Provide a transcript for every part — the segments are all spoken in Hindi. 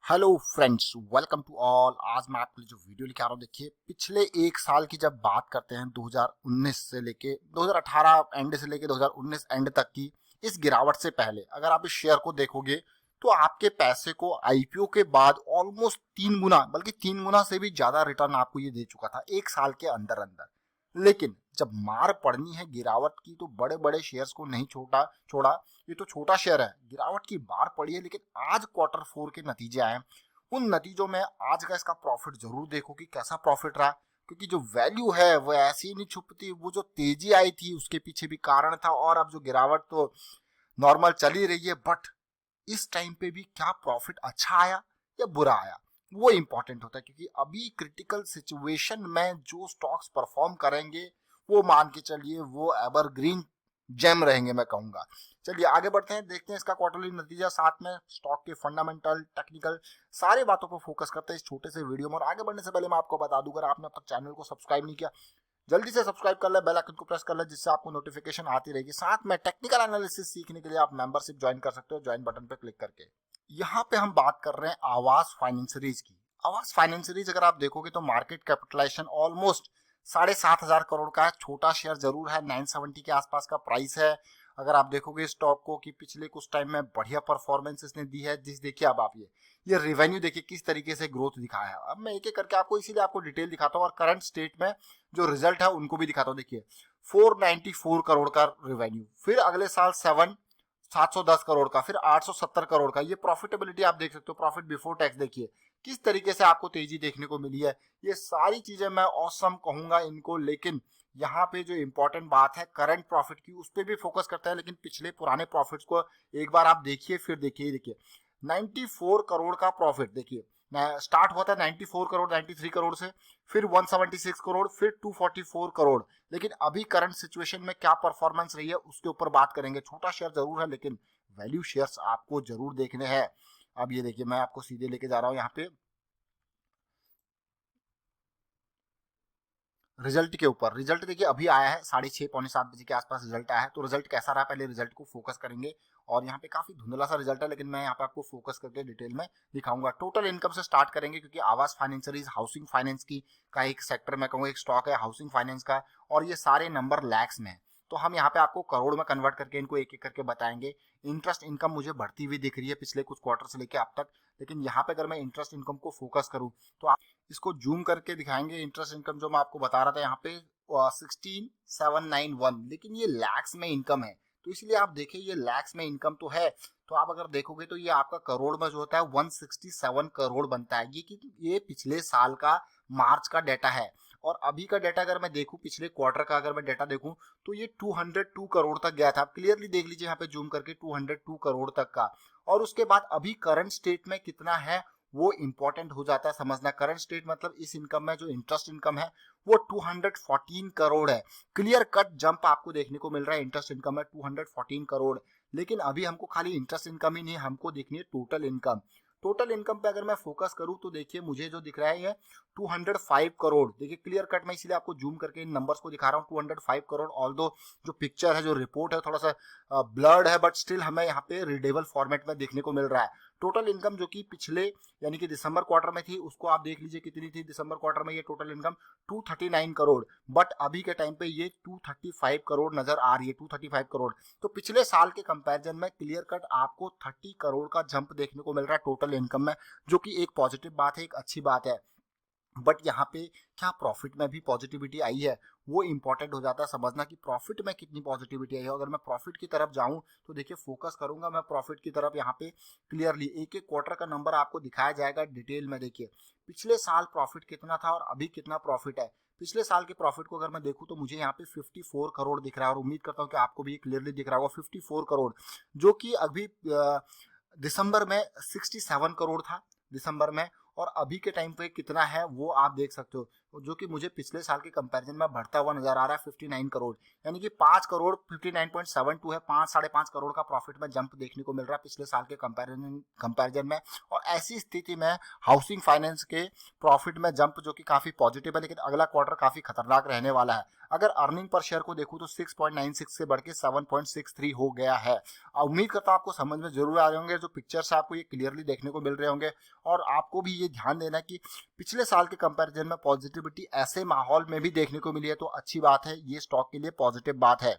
Hello friends, welcome to all. आज मैं आपके लिए जो वीडियो लेके आ रहा हूँ, देखिए पिछले एक साल की जब बात करते हैं 2019 से लेके 2018 एंड से लेके 2019 एंड तक की इस गिरावट से पहले अगर आप इस शेयर को देखोगे तो आपके पैसे को आईपीओ के बाद ऑलमोस्ट 3 गुना, बल्कि 3 गुना से भी ज्यादा रिटर्न आपको ये दे चुका था एक साल के अंदर अंदर। लेकिन जब मार पड़नी है गिरावट की तो बड़े बड़े शेयर्स को नहीं छोड़ा। ये तो छोटा शेयर है, गिरावट की मार पड़ी है, लेकिन आज क्वार्टर 4 के नतीजे आए। उन नतीजों में आज का इसका प्रॉफिट जरूर देखो कि कैसा प्रॉफिट रहा, क्योंकि जो वैल्यू है वो ऐसी ही नहीं छुपती। वो जो तेजी आई थी उसके पीछे भी कारण था, और अब जो गिरावट तो नॉर्मल चल ही रही है, बट इस टाइम पे भी क्या प्रॉफिट अच्छा आया या बुरा आया वो इंपॉर्टेंट होता है। क्योंकि अभी क्रिटिकल सिचुएशन में जो स्टॉक्स परफॉर्म करेंगे वो मान के चलिए वो एवरग्रीन जेम रहेंगे, मैं कहूंगा। चलिए आगे बढ़ते हैं, देखते हैं इसका क्वार्टरली नतीजा, साथ में स्टॉक के फंडामेंटल टेक्निकल सारे बातों पर फोकस करते हैं इस छोटे से वीडियो में। और आगे बढ़ने से पहले मैं आपको बता दूं, अगर आपने अब तक चैनल को सब्सक्राइब नहीं किया जल्दी से सब्सक्राइब कर ले, बेल आइकन को प्रेस कर ले, जिससे आपको नोटिफिकेशन आती रहेगी। साथ में टेक्निकल एनालिसिस सीखने के लिए आप मेंबरशिप ज्वाइन कर सकते हो, ज्वाइन बटन पे क्लिक करके। यहाँ पे हम बात कर रहे हैं आवास फाइनेंसरीज की। आवास फाइनेंसरीज अगर आप देखोगे तो मार्केट कैपिटलाइजेशन ऑलमोस्ट 7,500 करोड़ का है। छोटा शेयर जरूर है, 970 के आसपास का प्राइस है। अगर आप देखोगे स्टॉक को कि पिछले कुछ टाइम में बढ़िया परफॉर्मेंस इसने दी है, जिस देखिए अब आप ये रेवेन्यू देखिए किस तरीके से ग्रोथ दिखाया है। अब मैं एक एक करके आपको इसीलिए आपको डिटेल दिखाता हूँ, और करंट स्टेट में जो रिजल्ट है उनको भी दिखाता हूँ। देखिए 494 करोड़ का रेवेन्यू, फिर अगले साल 710 करोड़ का, फिर 870 करोड़ का। ये प्रॉफिटेबिलिटी आप देख सकते हो, प्रॉफिट बिफोर टैक्स देखिए किस तरीके से आपको तेजी देखने को मिली है। ये सारी चीजें मैं ऑसम कहूंगा इनको, लेकिन यहाँ पे जो इंपॉर्टेंट बात है करंट प्रॉफिट की, उस पर भी फोकस करता है। लेकिन पिछले पुराने प्रॉफिट्स को एक बार आप देखिए, फिर देखिए 94 करोड़ का प्रॉफिट देखिए स्टार्ट हुआ था 94 करोड़ 93 करोड़ से, फिर 176 करोड़, फिर 244 करोड़। लेकिन अभी करंट सिचुएशन में क्या परफॉर्मेंस रही है उसके ऊपर बात करेंगे। छोटा शेयर जरूर है, लेकिन वैल्यू शेयर्स आपको जरूर देखने हैं। अब ये देखिए मैं आपको सीधे लेके जा रहा हूं यहाँ पे रिजल्ट के ऊपर। रिजल्ट देखिए अभी आया है 6:30 पौने 7 बजे के आसपास रिजल्ट आया है। तो रिजल्ट कैसा रहा, पहले रिजल्ट को फोकस करेंगे। और यहाँ पे काफी धुंधला सा रिजल्ट है, लेकिन मैं यहाँ पे आपको फोकस करके डिटेल में दिखाऊंगा। टोटल इनकम से स्टार्ट करेंगे, क्योंकि आवास फाइनेंसरीज हाउसिंग फाइनेंस की का एक सेक्टर मैं कहूँगा, एक स्टॉक है हाउसिंग फाइनेंस का, और ये सारे नंबर लैक्स में है। तो हम यहाँ पे आपको करोड़ में कन्वर्ट करके इनको एक एक करके बताएंगे। इंटरेस्ट इनकम मुझे बढ़ती हुई दिख रही है पिछले कुछ क्वार्टर से लेके अब तक, लेकिन यहाँ पे अगर मैं इंटरेस्ट इनकम को फोकस करूँ तो आप इसको जूम करके दिखाएंगे। इंटरेस्ट इनकम जो मैं आपको बता रहा था यहाँ पे 16,791, लेकिन ये लैक्स में इनकम है। तो इसलिए आप देखिए ये लैक्स में इनकम तो है, तो आप अगर देखोगे तो ये आपका करोड़ में जो होता है 167 करोड़ बनता है। ये पिछले साल का मार्च का डाटा है। और अभी का डाटा अगर मैं देखूं, पिछले क्वार्टर का अगर मैं डाटा देखूं तो ये 202 करोड़ तक गया था। आप क्लियरली देख लीजिए यहाँ पे जूम करके 202 करोड़ तक का। और उसके बाद अभी करंट स्टेट में कितना है वो इंपॉर्टेंट हो जाता है समझना। करंट स्टेट मतलब इस इनकम में जो इंटरेस्ट इनकम है वो 214 करोड़ है। क्लियर कट जंप आपको देखने को मिल रहा है। इंटरेस्ट इनकम है 214 करोड़, लेकिन अभी हमको खाली इंटरेस्ट इनकम ही नहीं, हमको देखनी है टोटल इनकम। टोटल इनकम पे अगर मैं फोकस करूं तो देखिए मुझे जो दिख रहा है ये 205 करोड़। देखिए क्लियर कट मैं इसीलिए आपको जूम करके इन नंबर्स को दिखा रहा हूँ। 205 करोड़, ऑल्दो जो पिक्चर है, जो रिपोर्ट है, थोड़ा सा ब्लर्ड है, बट स्टिल हमें यहाँ पे रीडेबल फॉर्मेट में देखने को मिल रहा है। टोटल इनकम जो कि पिछले यानी कि दिसंबर क्वार्टर में थी, उसको आप देख लीजिए कितनी थी दिसंबर क्वार्टर में। ये टोटल इनकम 239 करोड़, बट अभी के टाइम पे ये 235 करोड़ नजर आ रही है। 235 करोड़, तो पिछले साल के कंपैरिजन में क्लियर कट आपको 30 करोड़ का जंप देखने को मिल रहा है टोटल इनकम में, जो कि एक पॉजिटिव बात है, एक अच्छी बात है। बट यहाँ पे क्या प्रॉफिट में भी पॉजिटिविटी आई है वो इंपॉर्टेंट हो जाता है समझना कि प्रॉफिट में कितनी पॉजिटिविटी आई है। अगर मैं प्रॉफिट की तरफ जाऊं तो देखिए फोकस करूंगा मैं प्रॉफिट की तरफ। यहाँ पे क्लियरली एक एक क्वार्टर का नंबर आपको दिखाया जाएगा डिटेल में। देखिए पिछले साल प्रॉफिट कितना था और अभी कितना प्रॉफिट है। पिछले साल के प्रॉफिट को अगर मैं देखूं तो मुझे यहाँ पे 54 करोड़ दिख रहा है, और उम्मीद करता हूँ कि आपको भी क्लियरली दिख रहा होगा 54 करोड़, जो कि अभी दिसंबर में 67 करोड़ था दिसंबर में। और अभी के टाइम पे कितना है वो आप देख सकते हो, जो कि मुझे पिछले साल के कंपैरिजन में बढ़ता हुआ नजर आ रहा है 59 करोड़, यानी कि 5 करोड़ 59.72 है, 5-5.5 करोड़ का प्रॉफिट में जंप देखने को मिल रहा है पिछले साल के कंपैरिजन में। और ऐसी स्थिति में हाउसिंग फाइनेंस के प्रॉफिट में जंप जो कि काफी पॉजिटिव है, लेकिन अगला क्वार्टर काफी खतरनाक रहने वाला है। अगर अर्निंग पर शेयर को देखूं तो 6.96 से बढ़ के 7.63 हो गया है। उम्मीद करता हूं आपको समझ में जरूर आ रहे होंगे, जो पिक्चर्स आपको ये क्लियरली देखने को मिल रहे होंगे। और आपको भी ये ध्यान देना कि पिछले साल के कंपैरिजन में पॉजिटिविटी ऐसे माहौल में भी देखने को मिली है, तो अच्छी बात है, ये स्टॉक के लिए पॉजिटिव बात है।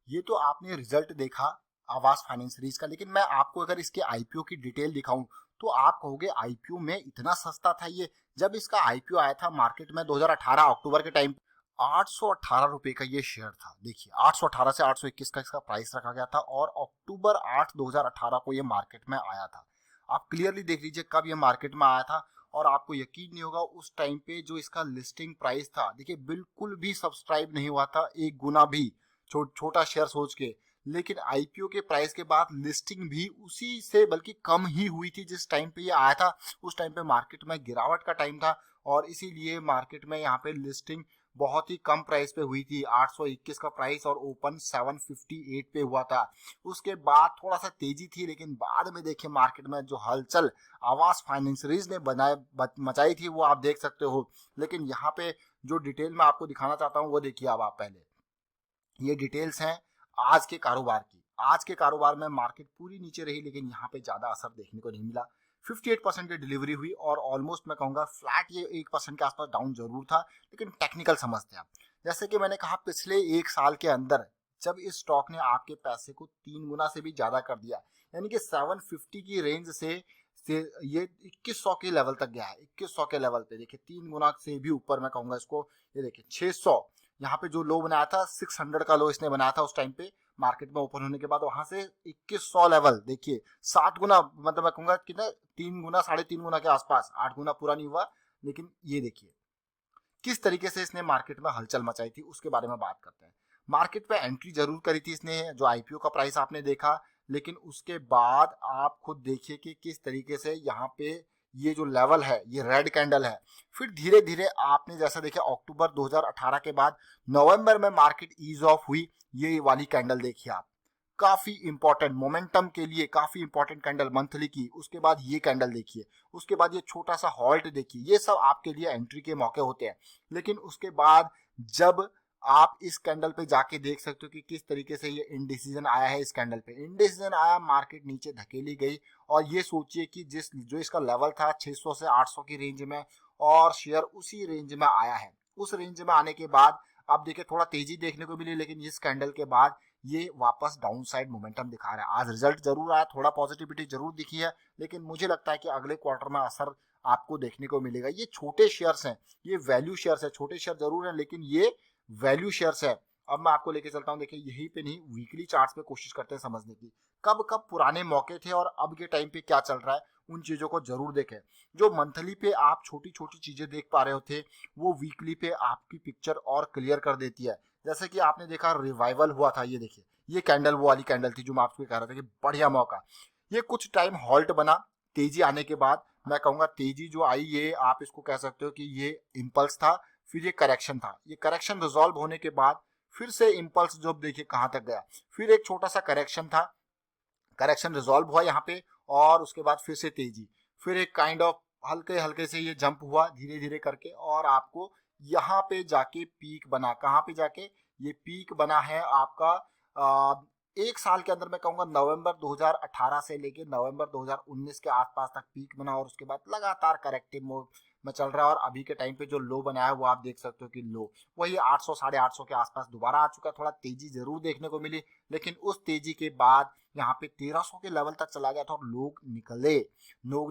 ये तो आपने रिजल्ट देखा आवास फाइनेंस का, लेकिन मैं आपको अगर इसके आईपीओ की डिटेल दिखाऊं तो आप कहोगे आईपीओ में इतना सस्ता था ये। जब इसका आईपीओ आया था मार्केट में 2018 अक्टूबर के टाइम 818 रुपए का ये शेयर था। देखिए 818 से 821 का इसका प्राइस रखा गया था और अक्टूबर 8 2018 को ये मार्केट में आया था। आप क्लियरली देख लीजिए कब ये मार्केट में आया था, और आपको यकीन नहीं होगा उस टाइम पे जो इसका लिस्टिंग प्राइस था, देखिए बिल्कुल भी सब्सक्राइब नहीं हुआ था, एक गुना भी, छोटा शेयर सोच के। लेकिन आईपीओ के प्राइस के बाद लिस्टिंग भी उसी से बल्कि कम ही हुई थी जिस टाइम पे ये आया था। उस टाइम पे मार्केट में गिरावट का टाइम था और इसीलिए मार्केट में यहाँ पे लिस्टिंग बहुत ही कम प्राइस पे हुई थी, 821 का प्राइस, और ओपन 758 पे हुआ था। उसके बाद थोड़ा सा तेजी थी, लेकिन बाद में देखिए मार्केट में जो हलचल आवास फाइनेंसरीज ने मचाई थी वो आप देख सकते हो। लेकिन यहाँ पे जो डिटेल में आपको दिखाना चाहता हूँ वो देखिए। अब आप पहले ये डिटेल्स हैं आज के कारोबार की। आज के कारोबार में मार्केट पूरी नीचे रही, लेकिन यहाँ पे ज्यादा असर देखने को नहीं मिला। 58% की डिलीवरी हुई और ऑलमोस्ट मैं कहूंगा फ्लैट, ये 1% के आसपास डाउन जरूर था। लेकिन टेक्निकल समझते हैं आप, जैसे कि मैंने कहा पिछले एक साल के अंदर जब इस स्टॉक ने आपके पैसे को 3 गुना से भी ज्यादा कर दिया, यानी कि 750 की रेंज से ये 2100 के लेवल तक गया है। 2100 के लेवल पे देखिए 3 गुना से भी ऊपर मैं कहूंगा इसको। ये देखिए 600, यहाँ पे जो लो बनाया था 600 का लो इसने बनाया था उस टाइम पे मार्केट में ओपन होने के बाद, वहां से 2100 लेवल देखिए 7 गुना, मतलब मैं कहूंगा कि ना 3 गुना 3.5 गुना के आसपास, 8 गुना पूरा नहीं हुआ। लेकिन ये देखिए किस तरीके से इसने मार्केट में हलचल मचाई थी, उसके बारे में बात करते हैं। मार्केट पे एंट्री जरूर करी थी इसने, जो आईपीओ का प्राइस आपने देखा, लेकिन उसके बाद आप खुद देखिए कि किस तरीके से यहाँ पे ये जो लेवल है ये रेड कैंडल है। फिर धीरे धीरे आपने जैसा देखा अक्टूबर 2018 के बाद नवंबर में मार्केट ईज ऑफ हुई, ये वाली कैंडल देखिए आप, काफी इंपॉर्टेंट मोमेंटम के लिए काफी इंपॉर्टेंट कैंडल मंथली की। उसके बाद ये कैंडल देखिए, उसके बाद ये छोटा सा हॉल्ट देखिए, ये सब आपके लिए एंट्री के मौके होते हैं। लेकिन उसके बाद जब आप इस कैंडल पे जाके देख सकते हो कि किस तरीके से ये इनडिसीजन आया है, इस कैंडल पे इनडिसीजन आया, मार्केट नीचे धकेली गई। और ये सोचिए कि जो इसका लेवल था 600 से 800 की रेंज में, और शेयर उसी रेंज में आया है। उस रेंज में आने के बाद अब देखिए थोड़ा तेजी देखने को मिली, लेकिन इस कैंडल के बाद ये वापस डाउन साइड मोमेंटम दिखा रहा है। आज रिजल्ट जरूर आया, थोड़ा पॉजिटिविटी जरूर दिखी है, लेकिन मुझे लगता है कि अगले क्वार्टर में असर आपको देखने को मिलेगा। ये छोटे शेयर्स हैं, ये वैल्यू शेयर्स है, छोटे शेयर जरूर है लेकिन ये वैल्यू शेयर्स है। अब मैं आपको लेके चलता हूँ, देखिए यही पे नहीं, वीकली चार्ट्स पे कोशिश करते हैं समझने की कब कब पुराने मौके थे और अब के टाइम पे क्या चल रहा है, उन चीजों को जरूर देखें। जो मंथली पे आप छोटी छोटी चीजें देख पा रहे होते वो वीकली पे आपकी पिक्चर और क्लियर कर देती है। जैसे कि आपने देखा रिवाइवल हुआ था, ये देखिए ये कैंडल वो वाली कैंडल थी जो मैं आपको कह रहा था कि बढ़िया मौका। ये कुछ टाइम हॉल्ट बना, तेजी आने के बाद मैं कहूंगा तेजी जो आई ये आप इसको कह सकते हो कि ये इम्पल्स था, फिर ये करेक्शन था। ये करेक्शन रिजॉल्व होने के बाद फिर से इम्पल्स जो देखिए कहां तक गया, फिर एक छोटा सा करेक्शन था, करेक्शन रिजॉल्व हुआ यहाँ पे, और उसके बाद फिर से तेजी, फिर एक काइंड ऑफ हल्के हल्के से ये जंप हुआ धीरे धीरे करके, और आपको यहाँ पे जाके पीक बना। कहाँ पे जाके ये पीक बना है आपका एक साल के अंदर, मैं कहूंगा नवंबर 2018 से लेके नवंबर 2019 के आसपास तक पीक बना, और उसके बाद लगातार करेक्टिव मोड में चल रहा है। और अभी के टाइम पे जो लो बनाया है वो आप देख सकते हो कि लो वही 800 850 के आसपास दोबारा आ चुका है। थोड़ा तेजी जरूर देखने को मिली, लेकिन उस तेजी के बाद यहाँ पे 1300 के लेवल तक चला गया था और लोग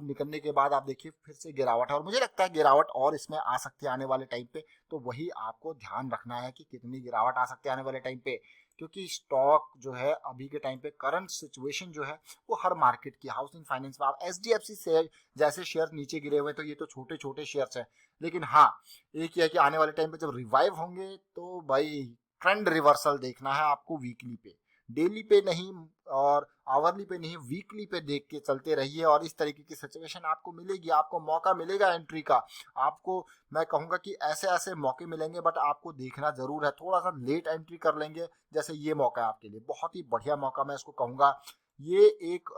निकलने के बाद आप देखिए फिर से गिरावट है, और मुझे लगता है गिरावट और इसमें आ सकती है आने वाले टाइम पे। तो वही आपको ध्यान रखना है कि कितनी गिरावट आ सकती है आने वाले टाइम पे, क्योंकि स्टॉक जो है अभी के टाइम पे करंट सिचुएशन जो है वो हर मार्केट की हाउसिंग फाइनेंस में, आप एचडीएफसी से जैसे शेयर नीचे गिरे हुए तो ये तो छोटे छोटे शेयर्स हैं। लेकिन हाँ एक ही है कि आने वाले टाइम पे जब रिवाइव होंगे तो भाई ट्रेंड रिवर्सल देखना है आपको वीकली पे। डेली पे नहीं और आवरली पे नहीं, वीकली पे देख के चलते रहिए और इस तरीके की सिचुएशन आपको मिलेगी, आपको मौका मिलेगा एंट्री का। आपको मैं कहूँगा कि ऐसे ऐसे मौके मिलेंगे, बट आपको देखना जरूर है। थोड़ा सा लेट एंट्री कर लेंगे, जैसे ये मौका है आपके लिए, बहुत ही बढ़िया मौका मैं इसको कहूँगा। ये एक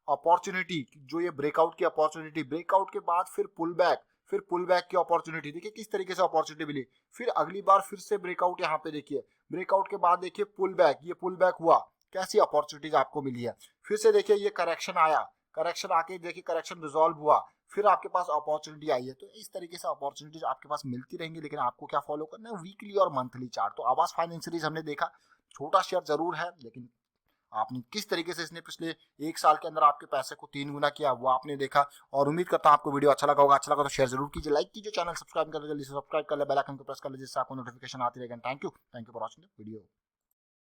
अपॉर्चुनिटी, जो ये ब्रेकआउट की अपॉर्चुनिटी, ब्रेकआउट के बाद फिर पुल बैक की अपॉर्चुनिटी, देखिए किस तरीके से अपॉर्चुनिटी मिली। फिर अगली बार फिर से ब्रेकआउट, यहाँ पे देखिए ब्रेकआउट के बाद देखिए पुल बैक, ये पुल बैक हुआ, कैसी अपॉर्चुनिटीज आपको मिली है। फिर से देखिए ये करेक्शन आया, करेक्शन आके देखिए करेक्शन रिजॉल्व हुआ, फिर आपके पास अपॉर्चुनिटी आई है। तो इस तरीके से अपॉर्चुनिटीज आपके पास मिलती रहेंगी, लेकिन आपको क्या फॉलो करना है, वीकली और मंथली चार्ट। तो आवास फाइनेंस सीरीज हमने देखा, छोटा शेयर जरूर है, लेकिन आपने किस तरीके से इसने पिछले एक साल के अंदर आपके पैसे को 3 गुना किया वो आपने देखा। और उम्मीद करता हूं आपको वीडियो अच्छा लगा होगा। अच्छा लगा तो शेयर जरूर कीजिए, लाइक कीजिए, चैनल सब्सक्राइब कर ले, जल्दी से सब्सक्राइब कर ले, बेल आइकन को प्रेस कर ले, जिससे आपको नोटिफिकेशन आती रहेगा। Thank you for watching the video.